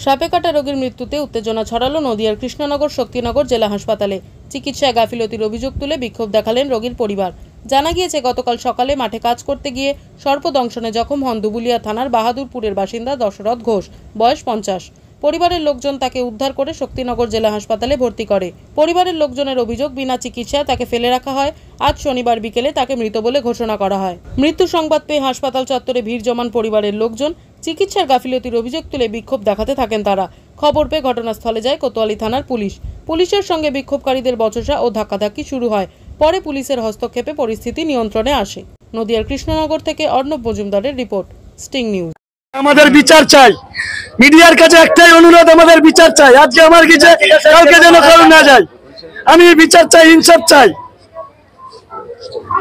সাপে কাটা রোগীর মৃত্যুতে উত্তেজনা ছড়ালো নদিয়ার কৃষ্ণনগর শক্তিনগর জেলা হাসপাতালে। চিকিৎসায় গাফিলতির অভিযোগ তুলে বিক্ষোভ দেখালেন রোগীর পরিবার। জানা গিয়েছে, গতকাল সকালে মাঠে কাজ করতে গিয়ে সর্পদংশনে জখম হন দুবুলিয়া থানার বাহাদুরপুরের বাসিন্দা দশরথ ঘোষ, বয়স 50। পরিবারের লোকজন তাকে উদ্ধার করে শক্তিনগর জেলা হাসপাতালে ভর্তি করে। পরিবারের লোকজনের অভিযোগ, বিনা চিকিৎসায় তাকে ফেলে রাখা হয়। আজ শনিবার বিকেলে তাকে মৃত বলে ঘোষণা করা হয়। মৃত্যু সংবাদ পেয়ে হাসপাতাল চত্বরে ভিড় জমান পরিবারের লোকজন। চিকিৎসার গাফিলতির অভিযোগ তুলে বিক্ষোভ দেখাতে থাকেন তারা। খবর পেয়ে ঘটনাস্থলে যায় কোতোয়ালি থানার পুলিশ। পুলিশের সঙ্গে বিক্ষোভকারীদের বচসা ও ধাক্কাধাক্কি শুরু হয়। পরে পুলিশের হস্তক্ষেপে পরিস্থিতি নিয়ন্ত্রণে আসে। নদিয়ার কৃষ্ণনগর থেকে অর্ণব মজুমদারের রিপোর্ট, স্টিং নিউজ। আমাদের বিচার চাই, মিডিয়ার কাছে একটাই অনুরোধ, আমাদের বিচার চাই। আজকে আমার কাছে কালকে যেন কারণ না যায়। আমি বিচার চাই, ইনসাফ চাই।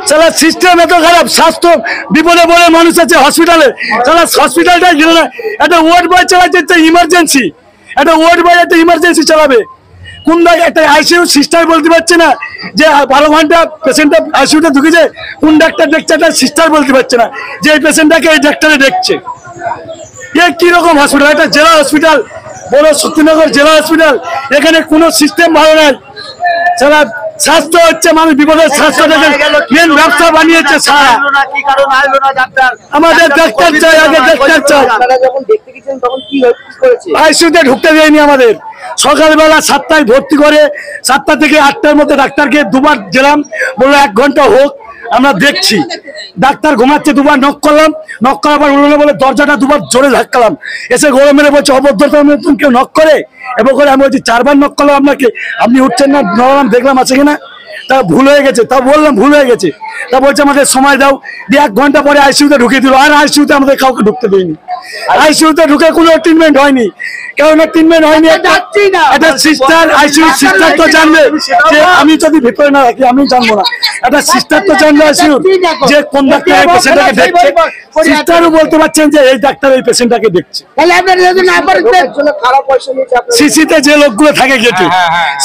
সারা সিস্টেম এত খারাপ, স্বাস্থ্য বিপদে বলে মানুষ আছে হসপিটালে, সারা হসপিটালটা গেল না। একটা ওয়ার্ড বয় চালাচ্ছে ইমার্জেন্সি, একটা ওয়ার্ড বয় একটা ইমার্জেন্সি চালাবে। কোন একটা আইসিইউ সিস্টার বলতে পারছে না যে 12 ঘন্টা পেশেন্টটা আইসিইউতে ঢুকেছে, কোন ডাক্তার দেখছে একটা সিস্টার বলতে পারছে না যে এই পেশেন্টটাকে এই ডাক্তারে দেখছে। এ কিরকম হসপিটাল? এটা জেলা হসপিটাল, বড় শক্তিনগর জেলা হসপিটাল, এখানে কোনো সিস্টেম ভালো নাই। সারা স্বাস্থ্য হচ্ছে মানুষ বিপদের, স্বাস্থ্যটাকে মেন ব্যবসা বানিয়েছে। আমাদের ডাক্তার চাই, আগে ডাক্তার চাই। আইসিইউতে ঢুকতে দেয়নি আমাদের। সকালবেলা 7টায় ভর্তি করে, 7টা থেকে 8টার মধ্যে ডাক্তারকে দুবার গেলাম, বললো 1 ঘন্টা হোক, আমরা দেখছি। ডাক্তার ঘুমাচ্ছে, দুবার নক করলাম, নক করার পর উঠলো বলে দরজাটা দুবার জোরে ধাক্কালাম। এসে গরম মেরে বলছে অভদ্রতার মতন কেউ নক করে এবং করে। আমি বলছি 4 বার নক করলাম আপনাকে, আপনি উঠছেন না, নরম দেখলাম আছে কিনা। তা ভুল হয়ে গেছে, তা বললাম ভুল হয়ে গেছে। তা বলছে আমাদের সময় দাও, দিয়ে 1 ঘন্টা পরে আইসিইউতে ঢুকিয়ে দিল। আর আইসিইউতে আমাদের কাউকে ঢুকতে দেয়নি। আইসিইউতে ঢুকে কোনো ট্রিটমেন্ট হয়নি, কেননা ট্রিটমেন্ট হয়নি। একটা সিস্টার, আইসিইউ সিস্টার তো জানবে যে আমি যদি ভিতরে না রাখি আমি জানবো না। একটা সিস্টার তো জানবে আইসিইউ যে কোন ডাক্তার এই পেশেন্টটাকে দেখছে। সিস্টারও বলতে পারছেন যে এই ডাক্তার এই পেশেন্টটাকে দেখছে। সিসিতে যে লোকগুলো থাকে গেটে,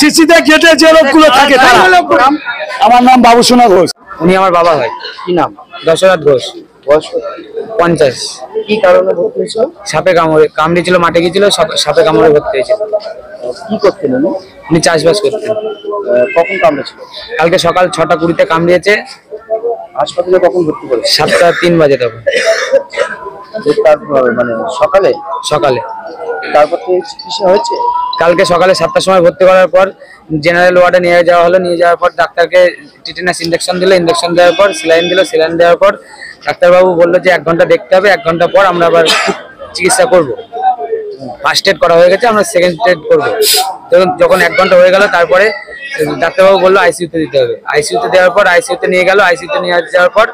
সিসিতে গেটে যে লোকগুলো থাকে তারা। আমার নাম বাবুসোনা ঘোষ। উনি আমার বাবা হয়। কি নাম? দশরথ ঘোষ, বয়স 50। কি কারণে ভর্তি হয়েছিল? সাপে কামড়েছিল, মাঠে গিয়েছিল, সাপে কামড়ে ভর্তি হয়েছিল। কি করতেন উনি চাষবাস করতেন। কখন কামড়েছিল? কালকে সকাল 6টা 20-তে কামড়িয়েছে। হাসপাতালে কখন ভর্তি করে? 7টা 3 বাজে তখন। মানে সকালে? সকালে। তারপর থেকে চিকিৎসা হয়েছে? কালকে সকালে 7টার সময় ভর্তি করার পর জেনারেল ওয়ার্ডে নিয়ে যাওয়া হলো। নিয়ে যাওয়ার পর ডাক্তারকে টিটেনাস ইঞ্জেকশন দিল। ইঞ্জেকশন দেওয়ার পর সেলাইন দিল। সেলাইন দেওয়ার পর ডাক্তারবাবু বললো যে 1 ঘন্টা দেখতে হবে, 1 ঘন্টা পর আমরা আবার চিকিৎসা করব। ফার্স্ট এড করা হয়ে গেছে, আমরা সেকেন্ড এড করবো। যখন 1 ঘন্টা হয়ে গেল, তারপরে ডাক্তারবাবু বললো আইসিইউতে দিতে হবে। আইসিইউতে দেওয়ার পর আইসিইউতে নিয়ে গেল। আইসিইউতে নিয়ে যাওয়ার পর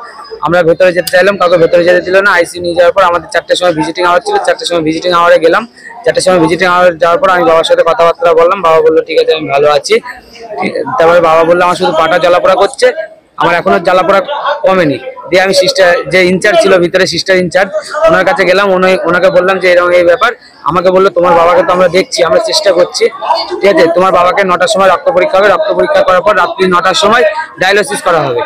আমরা ভেতরে যেতে চাইলাম, কাউকে ভেতরে যেতে দিল না। আইসিইউ নিয়ে যাওয়ার পর আমাদের 4টার সময় ভিজিটিং আওয়ার ছিল। 4টার সময় ভিজিটিং আওয়ারে গেলাম। 4টার সময় ভিজিটিং আওয়ার যাওয়ার পর আমি বাবার সাথে কথাবার্তা বললাম। বাবা বললো ঠিক আছে, আমি ভালো আছি। তারপরে বাবা বললো আমার শুধু পাটা জ্বালাপোড়া করছে, আমার এখনো জ্বালাপোড়া কমেনি। দিয়ে আমি সিস্টার, যে ইনচার্জ ছিল ভিতরে, সিস্টার ইনচার্জ, ওনার কাছে গেলাম। ওনাকে বললাম যে এরকম এই ব্যাপার। আমাকে বললো তোমার বাবাকে তো আমরা দেখছি, আমরা চেষ্টা করছি, ঠিক আছে, তোমার বাবাকে 9টার সময় রক্ত পরীক্ষা হবে। রক্ত পরীক্ষা করার পর রাত্রি 9টার সময় ডায়ালিসিস করা হবে।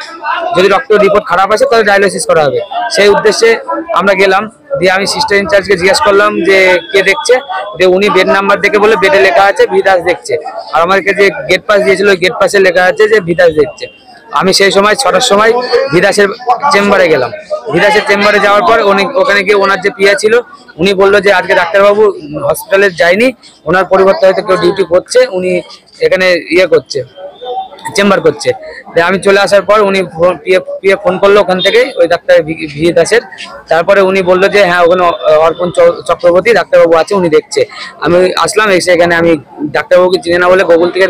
যদি রক্ত রিপোর্ট খারাপ আসে তাহলে ডায়ালিসিস করা হবে। সেই উদ্দেশ্যে আমরা গেলাম। দিয়ে আমি সিস্টার ইনচার্জকে জিজ্ঞেস করলাম যে কে দেখছে। দিয়ে উনি বেড নাম্বার দেখে বলে বেডে লেখা আছে ভিদাস দেখছে। আর আমাকে যে গেট পাস দিয়েছিল, গেট পাসে লেখা আছে যে ভিদাস দেখছে। আমি সেই সময় 6টার সময় ভিদাসের চেম্বারে গেলাম। ভিদাসের চেম্বারে যাওয়ার পর ওখানে গিয়ে ওনার যে পিয়া ছিল, উনি বললো যে আজকে ডাক্তারবাবু হসপিটালে যায়নি, ওনার পরিবর্তে হয়তো কেউ ডিউটি করছে, উনি এখানে করছে, চেম্বার করছে। আমি চলে আসার পর উনি পিএ ফোন করলো ওখান থেকে, ওই ডাক্তার ভি দাসের। তারপরে উনি বললো যে হ্যাঁ ওখানে অর্পণ চক্রবর্তী ডাক্তারবাবু আছে, উনি দেখছে। আমি আসলাম, এসে এখানে আমি ডাক্তারবাবুকে চিনে না বলে গুগল থেকে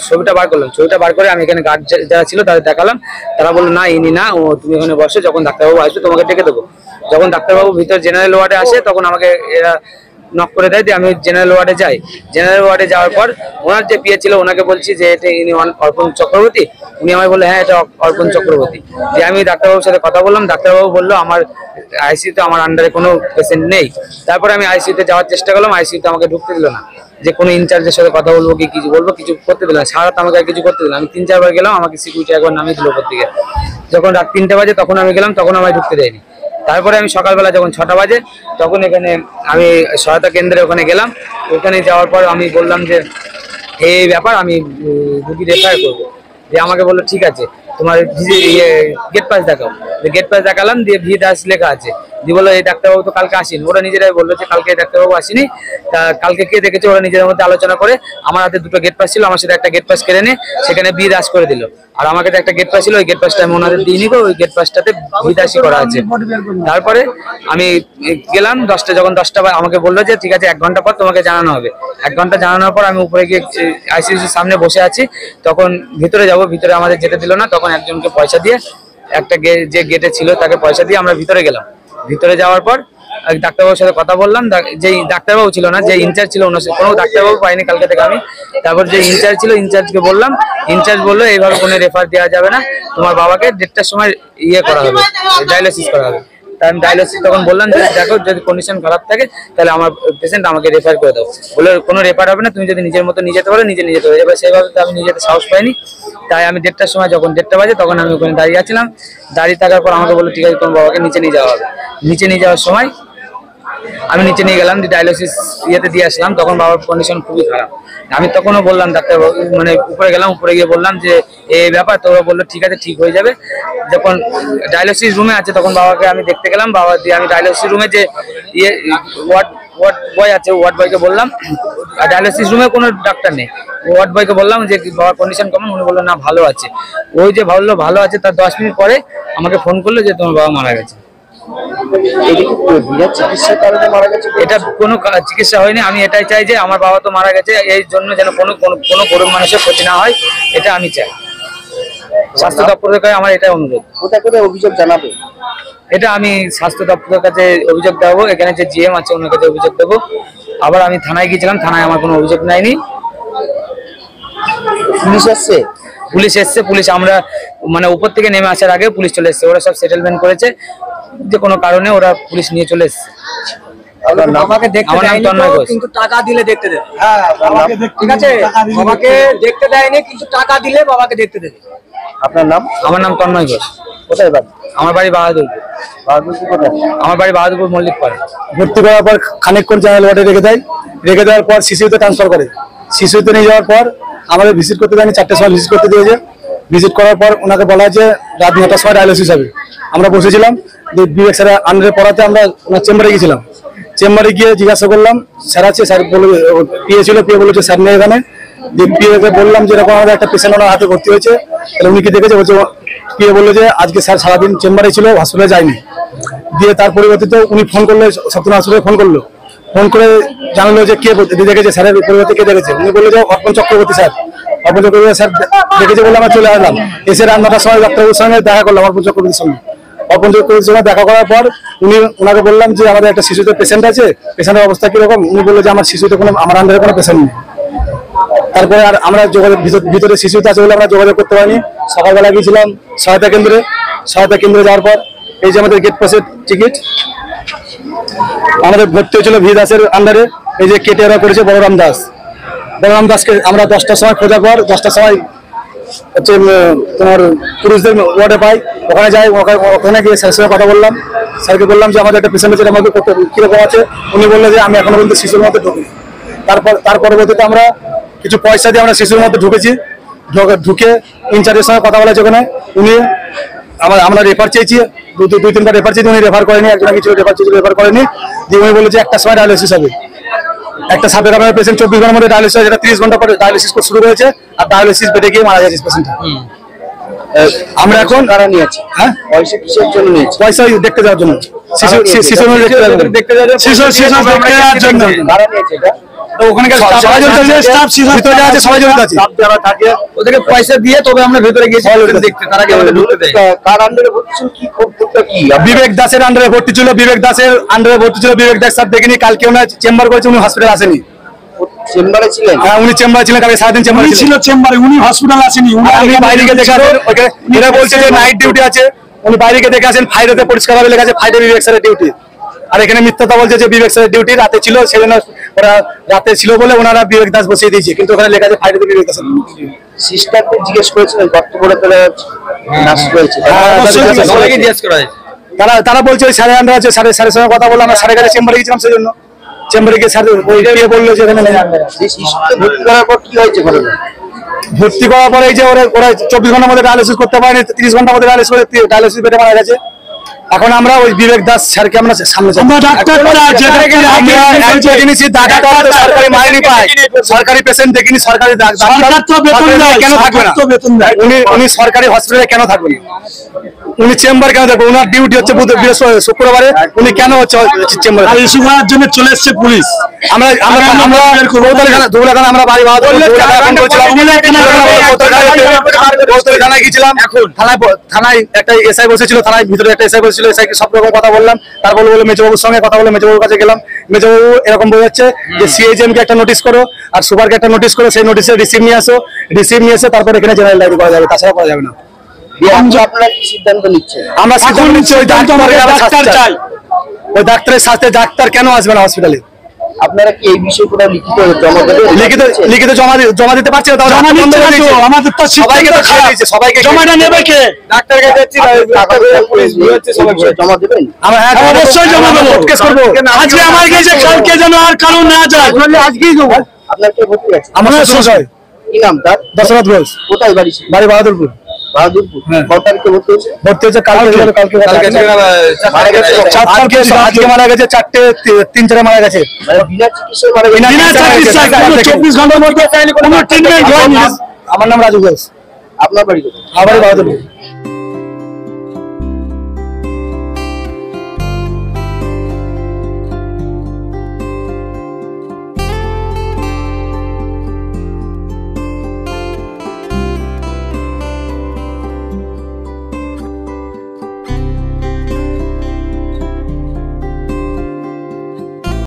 ছবিটা বার করলাম। ছবিটা বার করে আমি এখানে গার্ড যারা ছিল তাদের দেখালাম। তারা বললো না ইনি না, তুমি ওখানে বসো, যখন ডাক্তারবাবু আসবে তোমাকে ডেকে দেবো। যখন ডাক্তারবাবু ভিতর জেনারেল ওয়ার্ডে আসে তখন আমাকে এরা নক করে দেয়। দিয়ে আমি জেনারেল ওয়ার্ডে যাই। জেনারেল ওয়ার্ডে যাওয়ার পর ওনার যে পিএ ছিল ওনাকে বলছি যে এটা ইনি অর্পণ চক্রবর্তী। উনি আমায় বললো হ্যাঁ এটা অর্পণ চক্রবর্তী। যে আমি ডাক্তারবাবুর সাথে কথা বললাম। ডাক্তারবাবু বললো আমার আইসিইউতে আমার আন্ডারে কোনো পেশেন্ট নেই। তারপরে আমি আইসিইউতে যাওয়ার চেষ্টা করলাম, আইসিইউতে আমাকে ঢুকতে দিল না। যে কোনো ইনচার্জের সাথে কথা বলবো কি কিছু বলবো, কিছু করতে দিল না। সারা রাত আমাকে আর কিছু করতে দিল না। আমি 3-4 বার গেলাম, আমাকে সিকিউরিটি একবার নামিয়ে দিল উপর থেকে। যখন রাত 3টে বাজে তখন আমি গেলাম, তখন আমায় ঢুকতে দেয়নি। তারপরে আমি সকালবেলা যখন 6টা বাজে তখন এখানে আমি সহায়তা কেন্দ্রে ওখানে গেলাম। ওখানে যাওয়ার পর আমি বললাম যে এই ব্যাপার, আমি রুগী রেফার করবো। যে আমাকে বললো ঠিক আছে, তোমার গেট পাস দেখাও। গেট পাস দেখালাম, দিয়ে ভি দাস লেখা আছে। দিয়ে বললো এই ডাক্তারবাবু তো কালকে আসেনি। ওরা নিজেরাই বললো যে কালকে ডাক্তারবাবু আসেনি, তা কালকে কে দেখেছে ওরা নিজেদের মধ্যে আলোচনা করে আমার হাতে 2টো গেট পাস ছিল, আমার সাথে একটা গেট পাস কেড়ে নিয়ে সেখানে ভি দাস করে দিল। আর আমার কাছে একটা গেট পাস ছিল, ওই গেট পাসটা আমি ওনাদের দিয়ে নিবো, ওই গেট পাসটাতে ভি দাসই করা আছে। তারপরে আমি গেলাম 10টা, যখন 10টা আমাকে বললো যে ঠিক আছে 1 ঘন্টা পর তোমাকে জানানো হবে। 1 ঘন্টা জানানোর পর আমি উপরে গিয়ে আইসিইউর সামনে বসে আছি। তখন ভিতরে যাব, ভিতরে আমাদের যেতে দিল না। তখন একজনকে পয়সা দিয়ে, একটা যে গেটে ছিল তাকে পয়সা দিয়ে আমরা ভিতরে গেলাম। ভিতরে যাওয়ার পর ডাক্তারবাবুর সাথে কথা বললাম। যে ডাক্তারবাবু ছিল না, যে ইনচার্জ ছিল, কোনো ডাক্তারবাবু পাইনি কালকে থেকে আমি। তারপর যে ইনচার্জ ছিল, ইনচার্জকে বললাম। ইনচার্জ বললো এইভাবে কোনো রেফার দেওয়া যাবে না, তোমার বাবাকে 1:30টার সময় করা হবে, ডায়ালিসিস করা হবে। তাই আমি ডায়ালিসিস তখন বললাম যে দেখো যদি কন্ডিশন খারাপ থাকে তাহলে আমার পেশেন্ট আমাকে রেফার করে দাও। বলে কোনো রেফার হবে না, তুমি যদি নিজের মতো নিয়ে যেতে পারো নিজে নিয়ে যেতে পারো। এবার সেভাবে তো আমি নিয়ে যেতে সাহস পাইনি। তাই আমি 1:30টার সময়, যখন 1:30টা বাজে তখন আমি ওখানে দাঁড়িয়ে আছিলাম। দাঁড়িয়ে থাকার পর আমাকে বললো ঠিক আছে তোমার বাবাকে নিচে নিয়ে যাওয়া হবে। নিচে নিয়ে যাওয়ার সময় আমি নিচে নিয়ে গেলাম, ডায়ালিসিস দিয়ে আসলাম। তখন বাবার কন্ডিশন খুবই খারাপ। আমি তখনও বললাম ডাক্তারবাবু, মানে উপরে গেলাম, উপরে গিয়ে বললাম যে এই ব্যাপার। তো ওরা বললো ঠিক আছে, ঠিক হয়ে যাবে। যখন ডায়ালিসিস রুমে আছে তখন বাবাকে আমি দেখতে গেলাম। বাবা দিয়ে আমি ডায়ালিসিস রুমে যে ওয়ার্ড বয় আছে, ওয়ার্ড বয়কে বললাম, ডায়ালিসিস রুমে কোনো ডাক্তার নেই। ওয়ার্ড বয়কে বললাম যে বাবার কন্ডিশন কেমন। উনি বললো না ভালো আছে। ওই যে ভাবলো ভালো আছে, তার 10 মিনিট পরে আমাকে ফোন করলো যে তোমার বাবা মারা গেছে। চিকিৎসার কারণে মারা গেছে? এটা কোনো চিকিৎসা হয়নি। আমি এটাই চাই যে আমার বাবা তো মারা গেছে, এই জন্য যেন কোনো গরিব মানুষের ক্ষতি না হয়, এটা আমি চাই। স্বাস্থ্য দপ্তরের কাছে আমার এটাই অনুরোধ। কোথায় কোথায় অভিযোগ জানাবে? এটা আমি স্বাস্থ্য দপ্তরের কাছে অভিযোগ দেবো, এখানে যে জিএম আছে ওনার কাছে অভিযোগ দেবো। আবার আমি থানায় গিয়েছিলাম, থানায় আমার কোনো অভিযোগ নেয়নি। পুলিশ এসছে? পুলিশ এসছে। পুলিশ আমরা মানে উপর থেকে নেমে আসার আগে পুলিশ চলে এসছে। ওরা সব সেটেলমেন্ট করেছে, যে কোনো কারণে ওরা পুলিশ নিয়ে চলে এসছে। আমাকে দেখতে দেয়নি কিন্তু টাকা দিলে দেখতে দেবে। ঠিক আছে, বাবাকে দেখতে দেয়নি কিন্তু টাকা দিলে বাবাকে দেখতে দেবে। আপনার নাম? আমার নাম তন্ময় ঘোষ। কোথায় বাড়ি? আমার বাড়ি বাহাদুরপুর। বাহাদুরপুর কোথায়? আমার বাড়ি বাহাদুরপুর মল্লিকপাড়া। ভর্তি করার পর খানিকক্ষণ জেনারেল ওয়ার্ডে রেখে দেয়। রেখে দেওয়ার পর শিশুতে ট্রান্সফার করে। শিশুতে নিয়ে যাওয়ার পর আমাদের ভিজিট করতে দেয়নি, 4টার সময় ভিজিট করতে দিয়েছে। ভিজিট করার পর ওনাকে বলা যে রাত 9টার সময় ডায়ালিসিস হবে। আমরা বসেছিলাম, বিবেক স্যারের আন্ডারে পড়াতে আমরা ওনার চেম্বারে গেছিলাম। চেম্বারে গিয়ে জিজ্ঞাসা করলাম স্যার আছে, স্যার বললো পিএ ছিল, পিএ বলেছে স্যার নেই এখানে। পিএকে বললাম যে এরকম আমাদের একটা পেশেন্ট ওনার হাতে ভর্তি হয়েছে, উনি কি দেখেছে? বলছে পিএ বললো যে আজকে স্যার সারাদিন চেম্বারে ছিল, হসপিটালে যায়নি। দিয়ে তার পরিবর্তিত উনি ফোন করলে, সত্যনাথ হসপিটালে ফোন করলো। ফোন করে জানালো যে কে দেখেছে, স্যারের পরিবর্তে কে দেখেছে। উনি বললো যে অর্পণ চক্রবর্তী স্যার। অর্পণ চক্রবর্তী স্যার দেখেছে বলে আমরা চলে আসলাম। এসে রাত 9টার সময় ডাক্তারবাবুর সঙ্গে দেখা করলাম, অর্পণ চক্রবর্তীর সঙ্গে। অর্পণ চক্রবর্তীর সঙ্গে দেখা করার পর ওনাকে বললাম যে আমাদের একটা শিশুতে পেশেন্ট আছে, পেশেন্টের অবস্থা কিরকম? উনি বললো যে আমার শিশুতে আমার আন্ডারে কোনো পেশেন্ট নেই। তারপরে আর আমরা যোগাযোগ, ভিতরে শিশুতে আছে বলে আমরা যোগাযোগ করতে পারিনি। সকালবেলা গিয়েছিলাম সহায়তা কেন্দ্রে। সহায়তা কেন্দ্রে যাওয়ার পর এই যে আমাদের গেট পাসের টিকিট, আমাদের ভর্তি হয়েছিল ভি দাসের আন্ডারে। এই যে কেটে এরা করেছে বলরাম দাস। বলরাম দাসকে আমরা 10টার সময় খোঁজার পর 10টার সময় হচ্ছে তোমার পুরুষদের ওয়ার্ডে পাই। ওখানে যাই, ওখানে গিয়ে স্যারের সঙ্গে কথা বললাম। স্যারকে বললাম যে আমাদের একটা পেশেন্ট আছে, আমাদের কিরকম আছে। উনি বললো যে আমি এখনো পর্যন্ত শিশুর মধ্যে ঢুকি। তার পরবর্তীতে আমরা কিছু পয়সা দিয়ে আমরা শিশুর মধ্যে ঢুকেছি। ঢুকে ইনচার্জের সঙ্গে কথা বলেছে ওখানে। উনি আমরা রেফার চেয়েছি, 2-3বার রেফার চেয়েছি, উনি রেফার করেনি। একজন কিছু রেফার চেয়েছি, রেফার করেনি। দিয়ে উনি বলেছে 1টার সময় ডায়ালিসিস হবে। একটা সাপের আপনার পেশেন্ট 24 ঘন্টার মধ্যে ডায়ালিসিস হয়, যেটা 30 ঘন্টা পরে ডায়ালিসিস শুরু হয়েছে। আর ডায়ালিসিস বেড়ে গিয়ে মারা গেছে পেশেন্টটা। আমরা এখন কারা নিয়েছি? হ্যাঁ, পয়সা কিসের জন্য নিয়েছি? পয়সা দেখতে যাওয়ার জন্য, শিশু দেখতে যাওয়ার জন্য। কারা নিয়েছে এটা? ওখানকার সবাই জড়িত আছে, স্টাফ ভিতরে আছে, সবাই জড়িত আছে। যারা থাকে ওদেরকে পয়সা দিয়ে তবে আমরা ভেতরে গিয়েছি দেখতে, তারা কি আমাদের ঢুকতে দেয়। কার আন্ডারে ভর্তি ছিল? কি করতে কি? বিবেক দাসের আন্ডারে ভর্তি ছিল। বিবেক দাসের আন্ডারে ভর্তি ছিল। বিবেক দাস স্যার দেখেনি, কালকে ওনার চেম্বার করেছে, উনি হসপিটাল আসেনি। চেম্বারে ছিলেন? হ্যাঁ, উনি চেম্বারে ছিলেন, কালকে সারাদিন চেম্বারে ছিল। চেম্বারে উনি হসপিটাল আসেনি। উনি বাইরে গিয়ে দেখে আসেন। এরা বলছে যে নাইট ডিউটি আছে, উনি বাইরে গিয়ে দেখে আসেন। ফাইডেতে পরিষ্কার ভাবে লেখা আছে ফাইডে বিবেক স্যারের ডিউটি। আর এখানে মিথ্যাটা বলছে যে বিবেক স্যারের ডিউটি রাতে ছিল, সেজন্য ওরা রাতে ছিল বলে ওনারা বিবেক দাস বসিয়ে দিয়েছে, কিন্তু ওখানে লেখা আছে ফাইডেতে বিবেক দাস। সিস্টারকে জিজ্ঞেস করেছিলেন গর্ত করে ফেলে নাশ করেছে? সবাইকে জিজ্ঞেস করা হয়েছে। তারা বলছে ওই স্যারের আন্ডার আছে, স্যারের সঙ্গে কথা বললাম, আমরা স্যারের কাছে চেম্বারে গেছিলাম, সেই জন্য চেম্বারে গিয়ে স্যার ওই বললো যে এখানে এই শিশুকে ভর্তি করার পর কি হয়েছে ঘটনা? ভর্তি করার পরে এই যে ওরা 24 ঘন্টার মধ্যে ডায়ালিসিস করতে পারেনি, 30 ঘন্টার মধ্যে ডায়ালিসিস পেটে মারা গেছে। এখন আমরা ওই বিবেক দাস স্যারকে আমরা সামনে সরকারি মাইনে পায়, সরকারি পেশেন্ট দেখিনি, সরকারি কেন থাকবে না? উনি সরকারি হসপিটালে কেন থাকবেন? উনি চেম্বার কেন থাকবেন? ওনার ডিউটি হচ্ছে শুক্রবারে, উনি কেন হচ্ছে চেম্বার? ইস্যু করার জন্য চলে এসছে পুলিশ। আমরা বাড়ি থানায় গিয়েছিলাম, থানায় একটা এসআই বসেছিল, থানায় ভিতরে একটা এসআই বসেছিল, এসআইকে সব রকম কথা বললাম। তারপর বললো মেজবাবুর সঙ্গে কথা বলে মেজবাবুর কাছে গেলাম, মেজবাবু এরকম বোঝাচ্ছে যে সিএইচএম কে একটা নোটিশ করো আর সুপারকে একটা নোটিশ করো, সেই নোটিশের রিসিভ নিয়ে আসো, রিসিভ নিয়ে এসে তারপর এখানে জেনারেল ডায়েরি করা যাবে, তাছাড়া করা যাবে না। আপনারা কি সিদ্ধান্ত নিচ্ছেন? আমরা সিদ্ধান্ত নিচ্ছি ওই ডাক্তার চাই, ওই ডাক্তারের সাথে ডাক্তার কেন আসবে না হসপিটালে? আপনারা কি এই বিষয়ে কোনো লিখিত জমা দেবেন? লিখিত জমা দিতে পারছি না, আমাদের তো সবাইকে তো খাওয়া দিয়েছে, সবাইকে জমাটা নেবে কে? ডাক্তারকে যাচ্ছি, জমা দেবেন? আমরা অবশ্যই জমা দেবো, কেস করবো। আজকে আমার গেছে, কালকে যেন আর কারণ না যায়, আজকেই দেবো। আপনার কে ভর্তি আছে? আমার সংশয়। কি নাম তার? দশরথ ঘোষ। কোথায় বাড়ি? বাড়ি বাহাদুরপুর। বাহাদুরপুর। কত তারিখে ভর্তি হয়েছে? ভর্তি হচ্ছে কালকে আজকে মারা গেছে 4:03 মারা গেছে, বিনা চিকিৎসায় মারা গেছে। বিনা চিকিৎসায় 24 ঘন্টার মধ্যে কোনো ট্রিটমেন্ট হয়নি। আমার নাম রাজু ঘোষ। আপনার বাড়ি কোথায়? আমার বাড়ি বাহাদুরপুর।